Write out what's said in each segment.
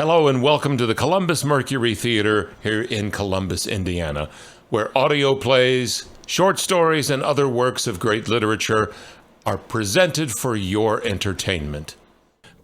Hello and welcome to the Columbus Mercury Theater here in Columbus, Indiana, where audio plays, short stories, and other works of great literature are presented for your entertainment.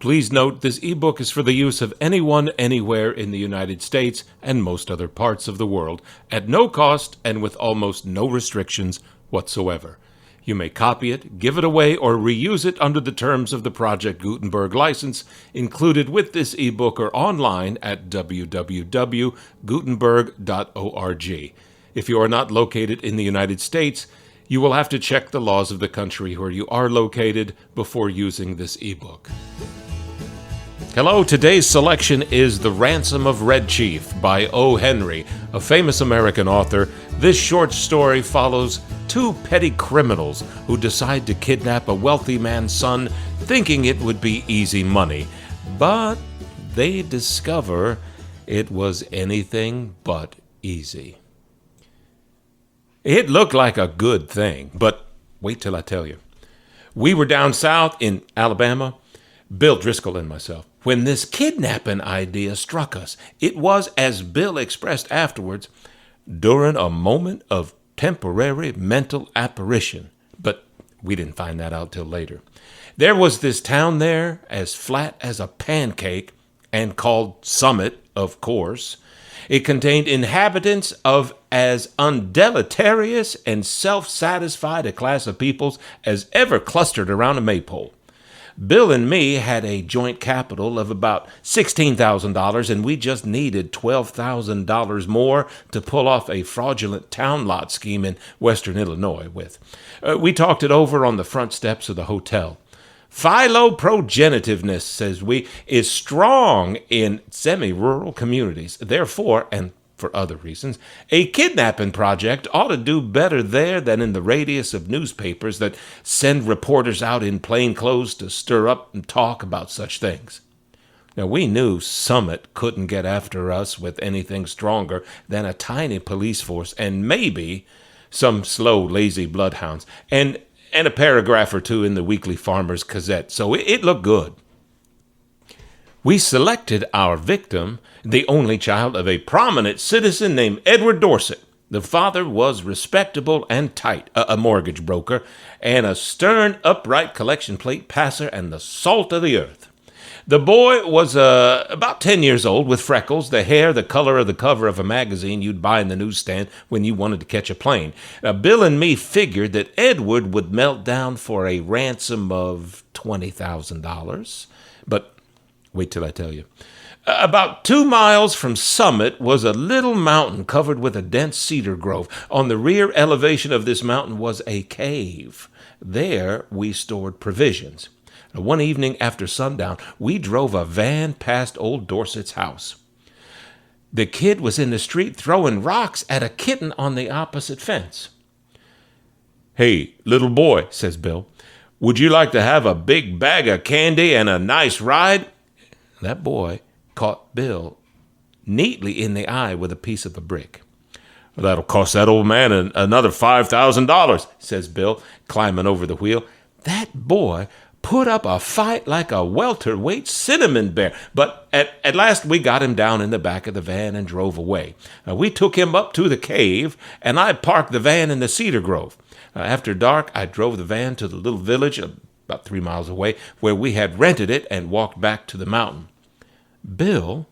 Please note this ebook is for the use of anyone, anywhere in the United States and most other parts of the world, at no cost and with almost no restrictions whatsoever. You may copy it, give it away, or reuse it under the terms of the Project Gutenberg license included with this ebook or online at www.gutenberg.org. If you are not located in the United States, you will have to check the laws of the country where you are located before using this ebook. Hello, today's selection is The Ransom of Red Chief by O. Henry, a famous American author. This short story follows two petty criminals who decide to kidnap a wealthy man's son, thinking it would be easy money. But they discover it was anything but easy. It looked like a good thing, but wait till I tell you. We were down south in Alabama, Bill Driscoll and myself, when this kidnapping idea struck us. It was, as Bill expressed afterwards, during a moment of temporary mental apparition. But we didn't find that out till later. There was this town there, as flat as a pancake, and called Summit, of course. It contained inhabitants of as undeleterious and self-satisfied a class of peoples as ever clustered around a maypole. Bill and me had a joint capital of about $16,000, and we just needed $12,000 more to pull off a fraudulent town lot scheme in western Illinois with. We talked it over on the front steps of the hotel. Philoprogenitiveness, says we, is strong in semi-rural communities. Therefore, and for other reasons, a kidnapping project ought to do better there than in the radius of newspapers that send reporters out in plain clothes to stir up and talk about such things. Now, we knew Summit couldn't get after us with anything stronger than a tiny police force and maybe some slow, lazy bloodhounds and a paragraph or two in the Weekly Farmer's Gazette, so it looked good. We selected our victim, the only child of a prominent citizen named Edward Dorset. The father was respectable and tight, a mortgage broker, and a stern, upright collection plate passer and the salt of the earth. The boy was about 10 years old, with freckles, the hair the color of the cover of a magazine you'd buy in the newsstand when you wanted to catch a plane. Now, Bill and me figured that Edward would melt down for a ransom of $20,000, but wait till I tell you. About 2 miles from Summit was a little mountain covered with a dense cedar grove. On the rear elevation of this mountain was a cave. There we stored provisions. One evening after sundown, we drove a van past old Dorset's house. The kid was in the street throwing rocks at a kitten on the opposite fence. "Hey, little boy," says Bill, "would you like to have a big bag of candy and a nice ride?" That boy caught Bill neatly in the eye with a piece of a brick. "That'll cost that old man another $5,000, says Bill, climbing over the wheel. That boy put up a fight like a welterweight cinnamon bear, but at last we got him down in the back of the van and drove away. We took him up to the cave, and I parked the van in the cedar grove. After dark, I drove the van to the little village about 3 miles away, where we had rented it, and walked back to the mountain. Bill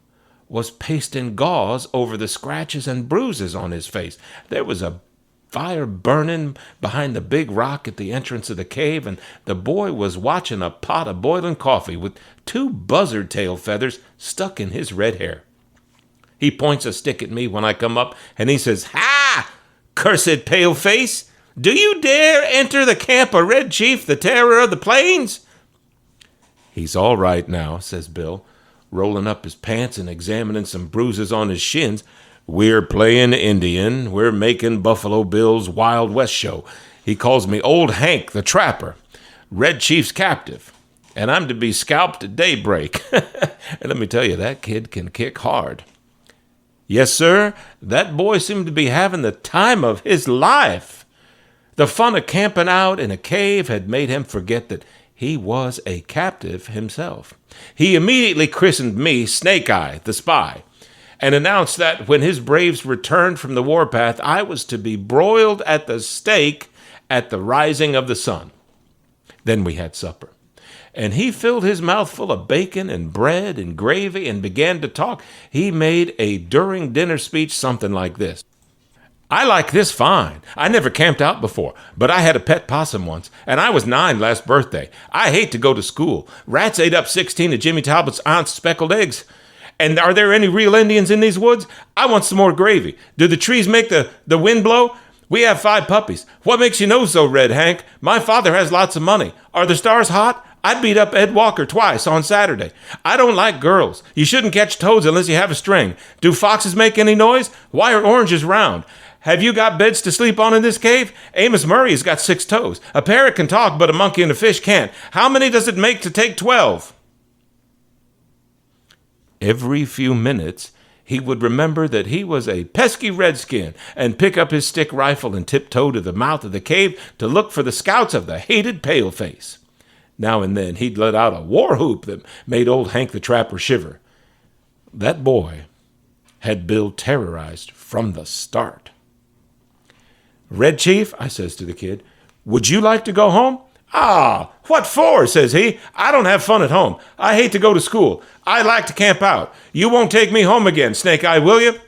was pasting gauze over the scratches and bruises on his face. There was a fire burning behind the big rock at the entrance of the cave, and the boy was watching a pot of boiling coffee with 2 buzzard tail feathers stuck in his red hair. He points a stick at me when I come up, and he says, "Ha! Cursed pale-face! Do you dare enter the camp of Red Chief, the terror of the plains?" "He's all right now," says Bill, rolling up his pants and examining some bruises on his shins. "We're playing Indian. We're making Buffalo Bill's Wild West show. He calls me Old Hank the Trapper, Red Chief's captive, and I'm to be scalped at daybreak." And let me tell you, that kid can kick hard. Yes, sir, that boy seemed to be having the time of his life. The fun of camping out in a cave had made him forget that he was a captive himself. He immediately christened me Snake Eye, the spy, and announced that when his braves returned from the warpath, I was to be broiled at the stake at the rising of the sun. Then we had supper, and he filled his mouth full of bacon and bread and gravy and began to talk. He made a during dinner speech something like this. I like this fine. I never camped out before, but I had a pet possum once, and I was 9 last birthday. I hate to go to school. Rats ate up 16 of Jimmy Talbot's aunt's speckled eggs. And are there any real Indians in these woods? I want some more gravy. Do the trees make the wind blow? We have 5 puppies. What makes you nose so red, Hank? My father has lots of money. Are the stars hot? I beat up Ed Walker twice on Saturday. I don't like girls. You shouldn't catch toads unless you have a string. Do foxes make any noise? Why are oranges round? Have you got beds to sleep on in this cave? Amos Murray has got 6 toes. A parrot can talk, but a monkey and a fish can't. How many does it make to take 12? Every few minutes, he would remember that he was a pesky redskin and pick up his stick rifle and tiptoe to the mouth of the cave to look for the scouts of the hated paleface. Now and then, he'd let out a war whoop that made old Hank the Trapper shiver. That boy had Bill terrorized from the start. Red Chief, I says to the kid, would you like to go home? Ah, what for, says he. I don't have fun at home. I hate to go to school. I like to camp out. You won't take me home again, Snake Eye, will you?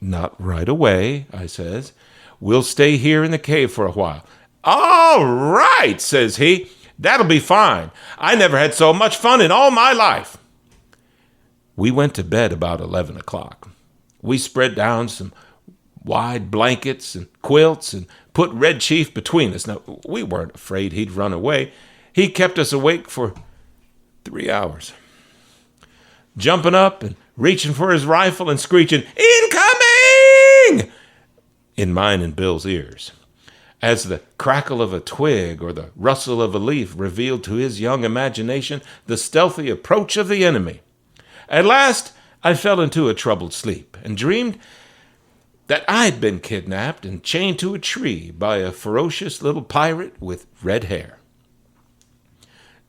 Not right away, I says. We'll stay here in the cave for a while. All right, says he. That'll be fine. I never had so much fun in all my life. We went to bed about 11 o'clock. We spread down some wide blankets and quilts and put Red Chief between us. Now, we weren't afraid he'd run away. He kept us awake for 3 hours, jumping up and reaching for his rifle and screeching, "Incoming!" in mine and Bill's ears, as the crackle of a twig or the rustle of a leaf revealed to his young imagination the stealthy approach of the enemy. At last, I fell into a troubled sleep and dreamed that I'd been kidnapped and chained to a tree by a ferocious little pirate with red hair.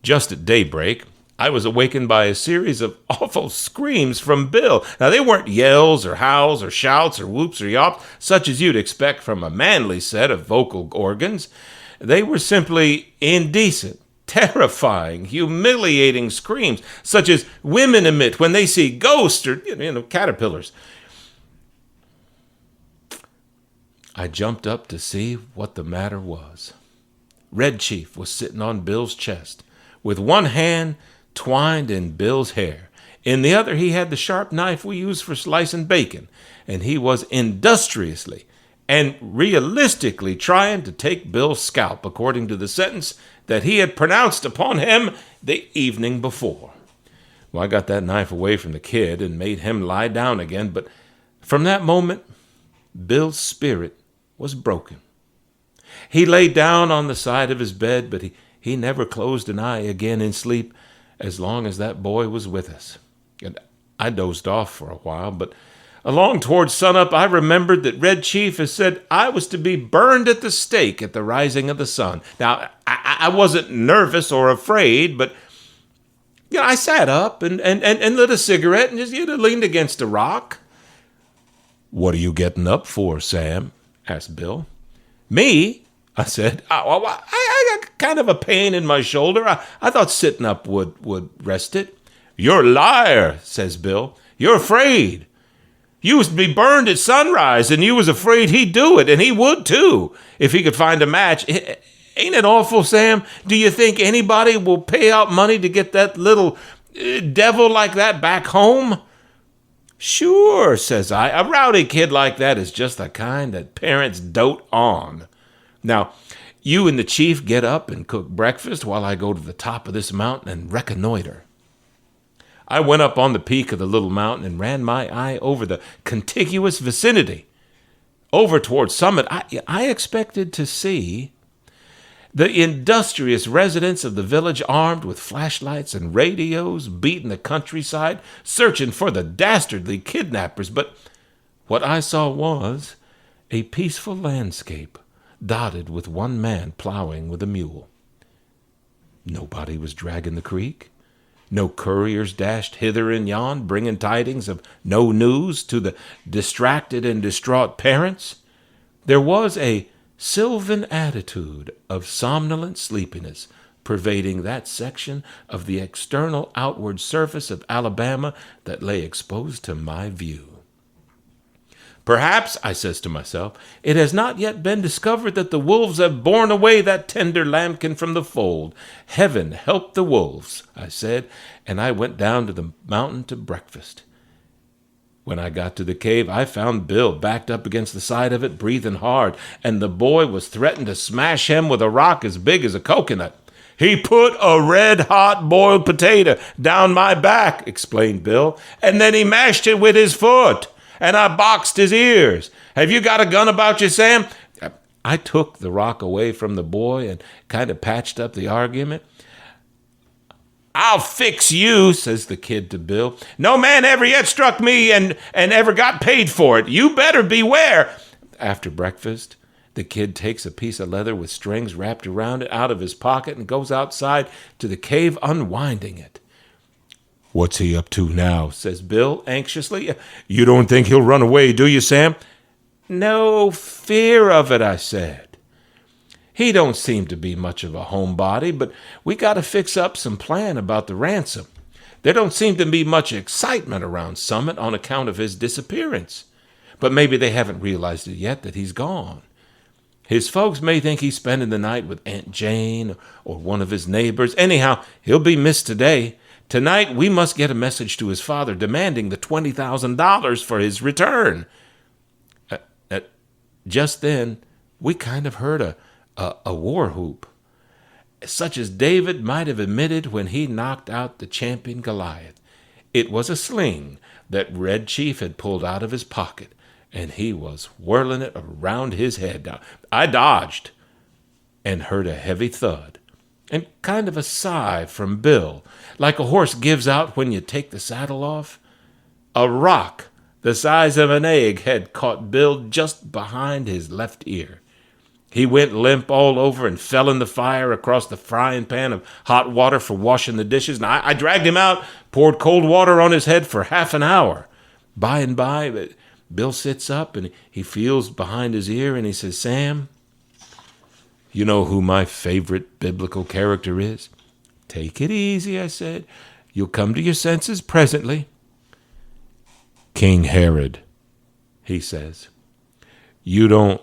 Just at daybreak, I was awakened by a series of awful screams from Bill. Now, they weren't yells or howls or shouts or whoops or yops, such as you'd expect from a manly set of vocal organs. They were simply indecent, terrifying, humiliating screams, such as women emit when they see ghosts or, caterpillars. I jumped up to see what the matter was. Red Chief was sitting on Bill's chest, with one hand twined in Bill's hair. In the other, he had the sharp knife we use for slicing bacon, and he was industriously and realistically trying to take Bill's scalp according to the sentence that he had pronounced upon him the evening before. Well, I got that knife away from the kid and made him lie down again, but from that moment, Bill's spirit was broken. He lay down on the side of his bed, but he never closed an eye again in sleep as long as that boy was with us. And I dozed off for a while, but along towards sunup, I remembered that Red Chief had said I was to be burned at the stake at the rising of the sun. Now, I wasn't nervous or afraid, but I sat up and lit a cigarette and just leaned against a rock. "What are you getting up for, Sam?" asked Bill. "Me?" I said. I got kind of a pain in my shoulder. I thought sitting up would rest it." "You're a liar," says Bill. "You're afraid. You was to be burned at sunrise, and you was afraid he'd do it, and he would too, if he could find a match. Ain't it awful, Sam? Do you think anybody will pay out money to get that little devil like that back home?" "Sure," says I. "A rowdy kid like that is just the kind that parents dote on. Now, you and the chief get up and cook breakfast while I go to the top of this mountain and reconnoiter." I went up on the peak of the little mountain and ran my eye over the contiguous vicinity. Over towards Summit, I expected to see the industrious residents of the village armed with flashlights and radios, beating the countryside, searching for the dastardly kidnappers. But what I saw was a peaceful landscape dotted with one man plowing with a mule. Nobody was dragging the creek. No couriers dashed hither and yon, bringing tidings of no news to the distracted and distraught parents. There was a sylvan attitude of somnolent sleepiness pervading that section of the external outward surface of Alabama that lay exposed to my view. Perhaps, I says to myself, it has not yet been discovered that the wolves have borne away that tender lambkin from the fold. Heaven help the wolves, I said, and I went down to the mountain to breakfast. When I got to the cave, I found Bill backed up against the side of it, breathing hard, and the boy was threatening to smash him with a rock as big as a coconut. He put a red-hot boiled potato down my back, explained Bill, and then he mashed it with his foot. And I boxed his ears. Have you got a gun about you, Sam? I took the rock away from the boy and kind of patched up the argument. I'll fix you, says the kid to Bill. No man ever yet struck me and ever got paid for it. You better beware. After breakfast, the kid takes a piece of leather with strings wrapped around it out of his pocket and goes outside to the cave, unwinding it. What's he up to now? Says Bill anxiously. You don't think he'll run away, do you, Sam? No fear of it, I said. He don't seem to be much of a homebody, but we got to fix up some plan about the ransom. There don't seem to be much excitement around Summit on account of his disappearance. But maybe they haven't realized it yet that he's gone. His folks may think he's spending the night with Aunt Jane or one of his neighbors. Anyhow, he'll be missed today. Tonight, we must get a message to his father demanding the $20,000 for his return. Just then, we kind of heard a war whoop, such as David might have emitted when he knocked out the champion Goliath. It was a sling that Red Chief had pulled out of his pocket, and he was whirling it around his head. Now, I dodged and heard a heavy thud and kind of a sigh from Bill, like a horse gives out when you take the saddle off. A rock the size of an egg had caught Bill just behind his left ear. He went limp all over and fell in the fire across the frying pan of hot water for washing the dishes. And I dragged him out, poured cold water on his head for half an hour. By and by, Bill sits up and he feels behind his ear and he says, Sam, you know who my favorite biblical character is? Take it easy, I said. You'll come to your senses presently. King Herod, he says. You don't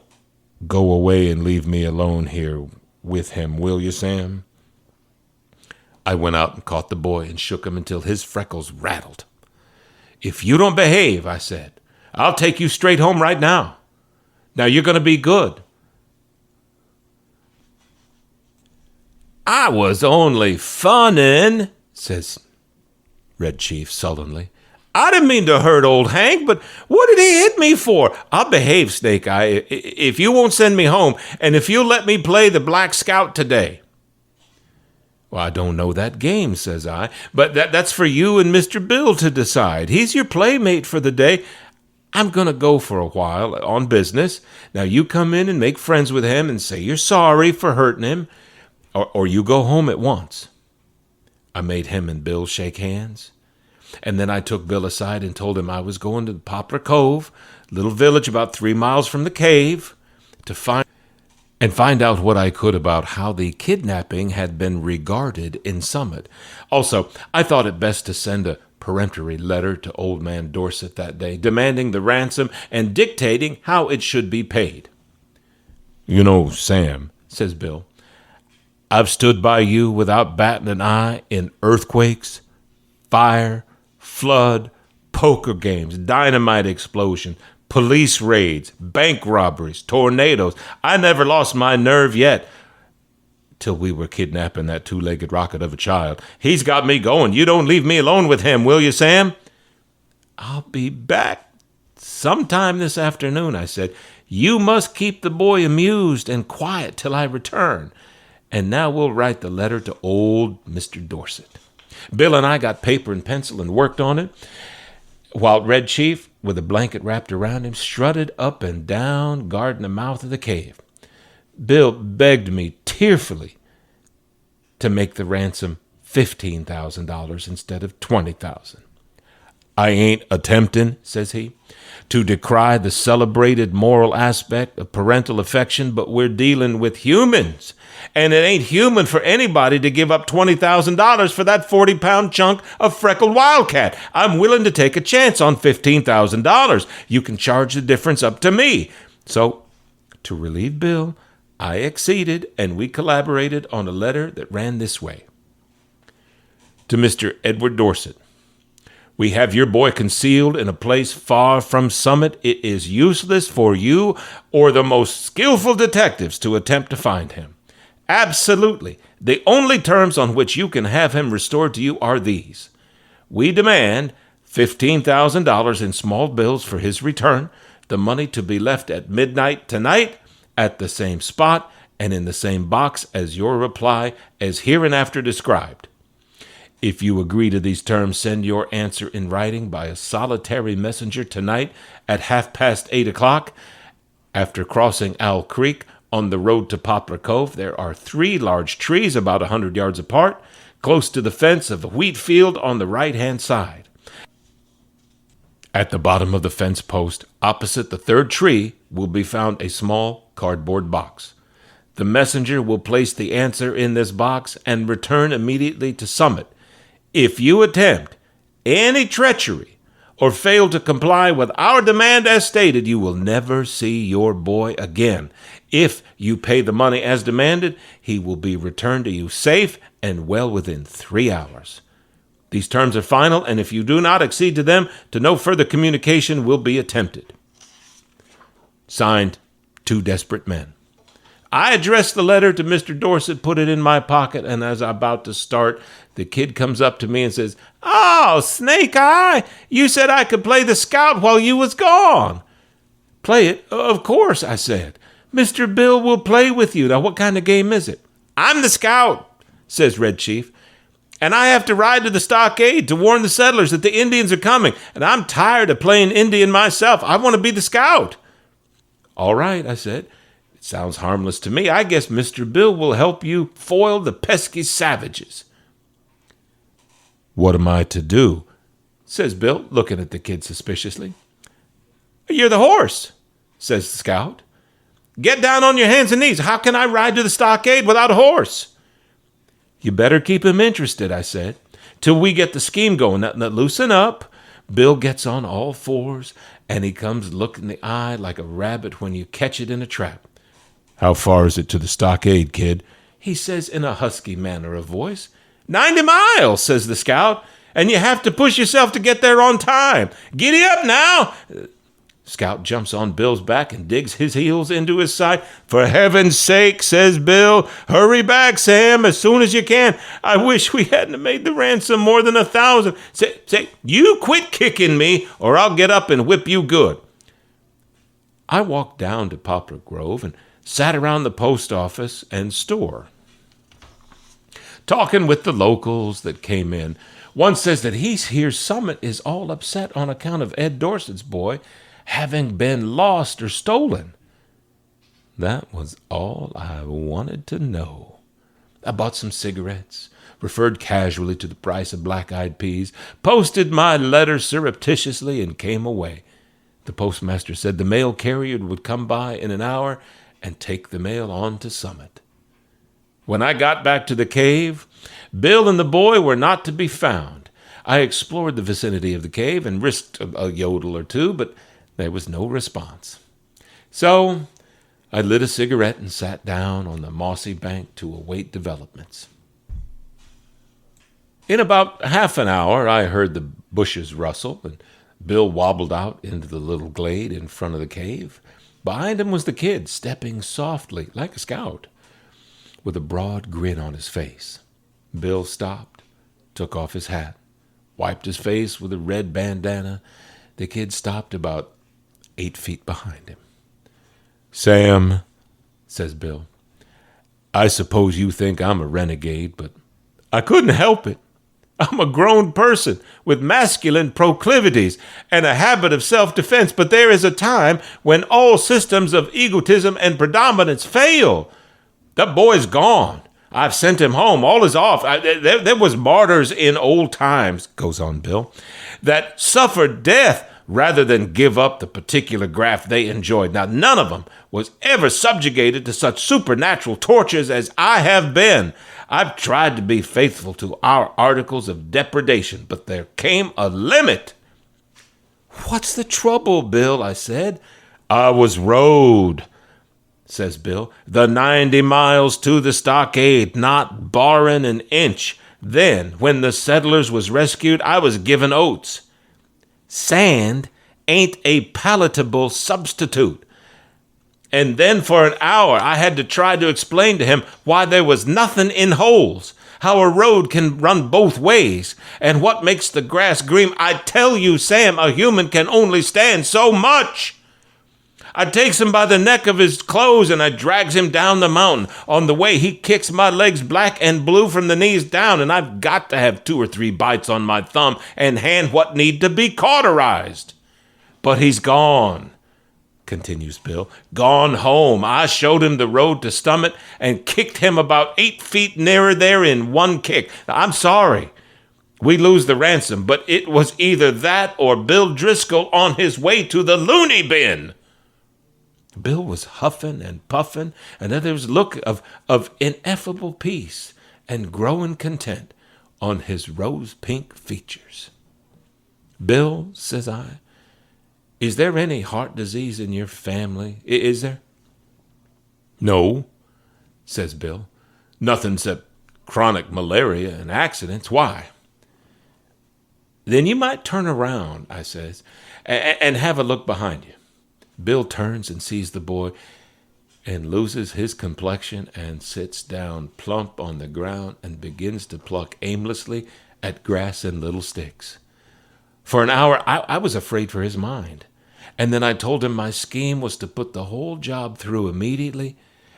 go away and leave me alone here with him, will you, Sam? I went out and caught the boy and shook him until his freckles rattled. If you don't behave, I said, I'll take you straight home right now. Now you're going to be good. I was only funnin', says Red Chief sullenly. I didn't mean to hurt old Hank, but what did he hit me for? I'll behave, Snake Eye, if you won't send me home, and if you'll let me play the Black Scout today. Well, I don't know that game, says I, but that's for you and Mr. Bill to decide. He's your playmate for the day. I'm going to go for a while on business. Now you come in and make friends with him and say you're sorry for hurting him, or you go home at once. I made him and Bill shake hands. And then I took Bill aside and told him I was going to Poplar Cove, little village about 3 miles from the cave, to find out what I could about how the kidnapping had been regarded in Summit. Also, I thought it best to send a peremptory letter to Old Man Dorset that day, demanding the ransom and dictating how it should be paid. You know, Sam, says Bill, I've stood by you without batting an eye in earthquakes, fire, flood, poker games, dynamite explosion, police raids, bank robberies, tornadoes. I never lost my nerve yet till we were kidnapping that two-legged rocket of a child. He's got me going. You don't leave me alone with him, will you, Sam? I'll be back sometime this afternoon, I said. You must keep the boy amused and quiet till I return. And now we'll write the letter to old Mr. Dorset. Bill and I got paper and pencil and worked on it, while Red Chief, with a blanket wrapped around him, strutted up and down, guarding the mouth of the cave. Bill begged me tearfully to make the ransom $15,000 instead of $20,000. I ain't attempting, says he, to decry the celebrated moral aspect of parental affection, but we're dealing with humans. And it ain't human for anybody to give up $20,000 for that 40-pound chunk of freckled wildcat. I'm willing to take a chance on $15,000. You can charge the difference up to me. So, to relieve Bill, I acceded, and we collaborated on a letter that ran this way. To Mr. Edward Dorset. We have your boy concealed in a place far from Summit. It is useless for you or the most skillful detectives to attempt to find him. Absolutely. The only terms on which you can have him restored to you are these. We demand $15,000 in small bills for his return, the money to be left at midnight tonight at the same spot and in the same box as your reply as hereinafter described. If you agree to these terms, send your answer in writing by a solitary messenger tonight at 8:30. After crossing Owl Creek on the road to Poplar Cove, there are 3 large trees about 100 yards apart, close to the fence of the wheat field on the right-hand side. At the bottom of the fence post, opposite the 3rd tree, will be found a small cardboard box. The messenger will place the answer in this box and return immediately to Summit. If you attempt any treachery or fail to comply with our demand as stated, you will never see your boy again. If you pay the money as demanded, he will be returned to you safe and well within 3 hours. These terms are final, and if you do not accede to them, to no further communication will be attempted. Signed, 2 desperate men. I addressed the letter to Mr. Dorset, put it in my pocket, and as I'm about to start, the kid comes up to me and says, "Oh, Snake Eye, you said I could play the scout while you was gone." "Play it? Of course," I said. "Mr. Bill will play with you. Now, what kind of game is it?" "I'm the scout," says Red Chief, "and I have to ride to the stockade to warn the settlers that the Indians are coming, and I'm tired of playing Indian myself. I want to be the scout." "All right," I said. "Sounds harmless to me. I guess Mr. Bill will help you foil the pesky savages." "What am I to do?" says Bill, looking at the kid suspiciously. "You're the horse," says the scout. "Get down on your hands and knees. How can I ride to the stockade without a horse?" "You better keep him interested," I said, "till we get the scheme going. Now loosen up." Bill gets on all fours, and he comes looking the eye like a rabbit when you catch it in a trap. "How far is it to the stockade, kid?" he says in a husky manner of voice. 90 miles, says the scout, "and you have to push yourself to get there on time. Giddy up now." Scout jumps on Bill's back and digs his heels into his side. "For heaven's sake," says Bill, "hurry back, Sam, as soon as you can. I wish we hadn't made the ransom more than 1,000. Say, you quit kicking me, or I'll get up and whip you good." I walked down to Poplar Grove and sat around the post office and store, talking with the locals that came in. One says that he hears Summit is all upset on account of Ed Dorset's boy having been lost or stolen. That was all I wanted to know. I bought some cigarettes, referred casually to the price of black-eyed peas, posted my letter surreptitiously, and came away. The postmaster said the mail carrier would come by in an hour and take the mail on to Summit. When I got back to the cave, Bill and the boy were not to be found. I explored the vicinity of the cave and risked a yodel or two, but there was no response. So I lit a cigarette and sat down on the mossy bank to await developments. In about half an hour, I heard the bushes rustle, and Bill wobbled out into the little glade in front of the cave. Behind him was the kid, stepping softly, like a scout, with a broad grin on his face. Bill stopped, took off his hat, wiped his face with a red bandana. The kid stopped about 8 feet behind him. "Sam," says Bill, "I suppose you think I'm a renegade, but I couldn't help it. I'm a grown person with masculine proclivities and a habit of self-defense, but there is a time when all systems of egotism and predominance fail. That boy's gone. I've sent him home. All is off. There was martyrs in old times, goes on Bill, that suffered death rather than give up the particular graft they enjoyed. Now, none of them was ever subjugated to such supernatural tortures as I have been. I've tried to be faithful to our articles of depredation, but there came a limit. What's the trouble, Bill? I said. I was rode, says Bill, the 90 miles to the stockade, not barring an inch. Then, when the settlers was rescued, I was given oats. Sand ain't a palatable substitute. And then for an hour, I had to try to explain to him why there was nothing in holes, how a road can run both ways, and what makes the grass green. I tell you, Sam, a human can only stand so much. I takes him by the neck of his clothes and I drags him down the mountain. On the way, he kicks my legs black and blue from the knees down, and I've got to have 2 or 3 bites on my thumb and hand what need to be cauterized. But he's gone, continues Bill, gone home. I showed him the road to Stomach and kicked him about 8 feet nearer there in one kick. Now, I'm sorry we lose the ransom, but it was either that or Bill Driscoll on his way to the loony bin. Bill was huffing and puffing, and then there was a look of ineffable peace and growing content on his rose-pink features. Bill, says I, is there any heart disease in your family? Is there? No, says Bill. Nothing except chronic malaria and accidents. Why? Then you might turn around, I says, and have a look behind you. Bill turns and sees the boy and loses his complexion and sits down plump on the ground and begins to pluck aimlessly at grass and little sticks. For an hour, I was afraid for his mind. And then I told him my scheme was to put the whole job through immediately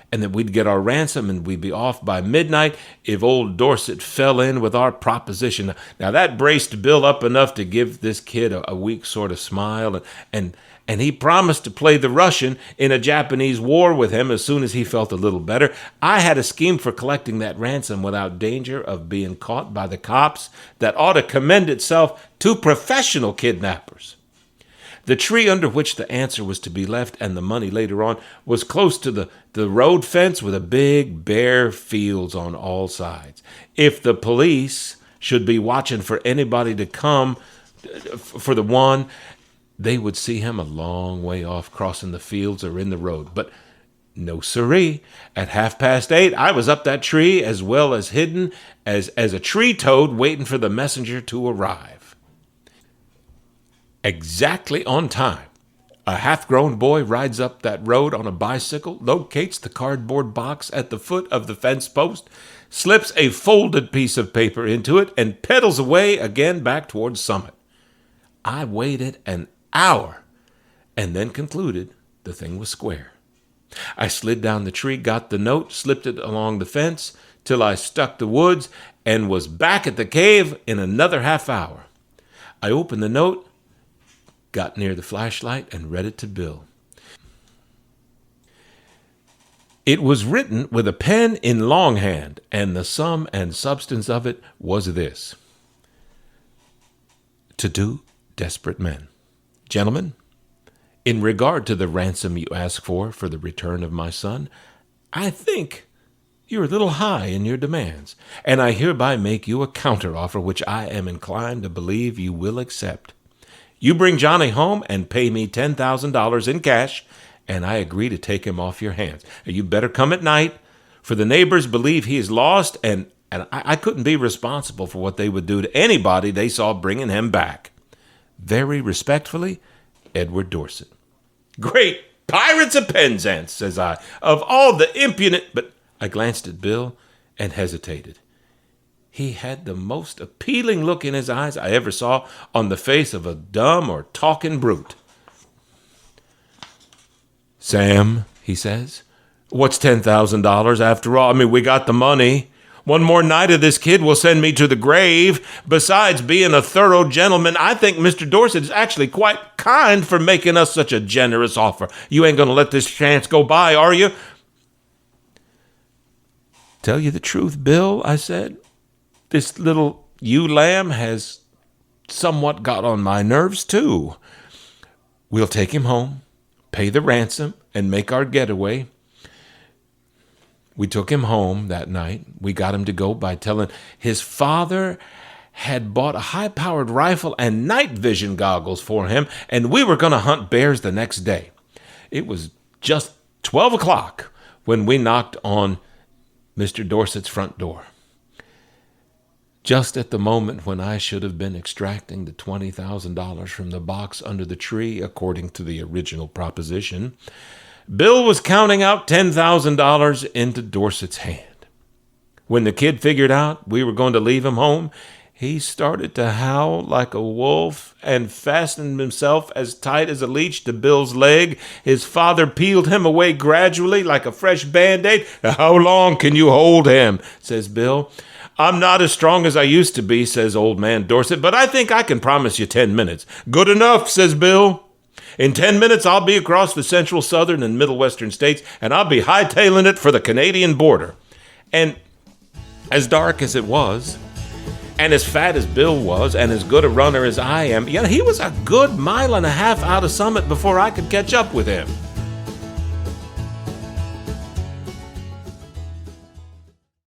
and that we'd get our ransom and we'd be off by midnight if old Dorset fell in with our proposition. Now, that braced Bill up enough to give this kid a weak sort of smile, and he promised to play the Russian in a Japanese war with him as soon as he felt a little better. I had a scheme for collecting that ransom without danger of being caught by the cops that ought to commend itself to professional kidnappers. The tree under which the answer was to be left and the money later on was close to the road fence with a big bare fields on all sides. If the police should be watching for anybody to come for the one, they would see him a long way off crossing the fields or in the road. But no siree. At 8:30, I was up that tree as well as hidden as a tree toad waiting for the messenger to arrive. Exactly on time, a half-grown boy rides up that road on a bicycle, locates the cardboard box at the foot of the fence post, slips a folded piece of paper into it, and pedals away again back towards Summit. I waited an hour and then concluded the thing was square. I slid down the tree, got the note, slipped it along the fence till I struck the woods, and was back at the cave in another half hour. I opened the note, got near the flashlight, and read it to Bill. It was written with a pen in longhand, and the sum and substance of it was this: To do desperate men. Gentlemen, in regard to the ransom you ask for the return of my son, I think you're a little high in your demands, and I hereby make you a counteroffer which I am inclined to believe you will accept. You bring Johnny home and pay me $10,000 in cash, and I agree to take him off your hands. You better come at night, for the neighbors believe he is lost, and I couldn't be responsible for what they would do to anybody they saw bringing him back. Very respectfully, Edward Dorset. Great pirates of Penzance, says I, of all the impudent... But I glanced at Bill and hesitated. He had the most appealing look in his eyes I ever saw on the face of a dumb or talking brute. Sam, he says, what's $10,000 after all? I mean, we got the money. One more night of this kid will send me to the grave. Besides being a thorough gentleman, I think Mr. Dorset is actually quite kind for making us such a generous offer. You ain't going to let this chance go by, are you? Tell you the truth, Bill, I said, this little ewe lamb has somewhat got on my nerves, too. We'll take him home, pay the ransom, and make our getaway. We took him home that night. We got him to go by telling his father had bought a high-powered rifle and night vision goggles for him, and we were going to hunt bears the next day. It was just 12 o'clock when we knocked on Mr. Dorset's front door. Just at the moment when I should have been extracting the $20,000 from the box under the tree, according to the original proposition, Bill was counting out $10,000 into Dorset's hand. When the kid figured out we were going to leave him home, he started to howl like a wolf and fastened himself as tight as a leech to Bill's leg. His father peeled him away gradually like a fresh Band-Aid. "How long can you hold him?" says Bill. "I'm not as strong as I used to be," says old man Dorset, "but I think I can promise you 10 minutes. "Good enough," says Bill. "In 10 minutes, I'll be across the central, southern, and middle western states, and I'll be hightailing it for the Canadian border." And as dark as it was, and as fat as Bill was, and as good a runner as I am, he was a good mile and a half out of Summit before I could catch up with him.